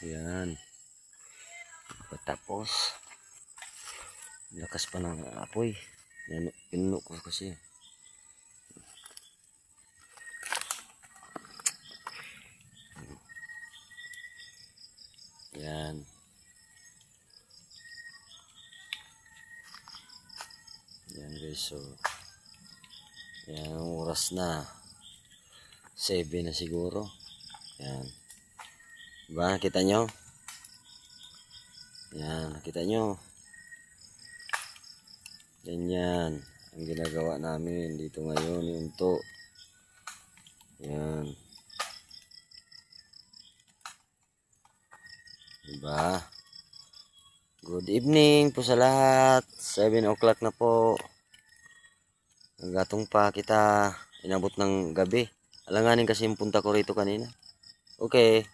Yan. Tapos, lakas pa ng apoy. Yan, pinuno ko kasi. Yan. Yan guys, so yan ang oras na 7 na siguro. Yan. Diba, nakita nyo? Yan, nakita nyo? Ganyan ang ginagawa namin dito ngayon, yung to. Yan. Diba? Good evening po sa lahat. 7 o'clock na po. Naggatong pa kita. Inabot ng gabi. Alanganin kasi yung punta ko rito kanina. Okay.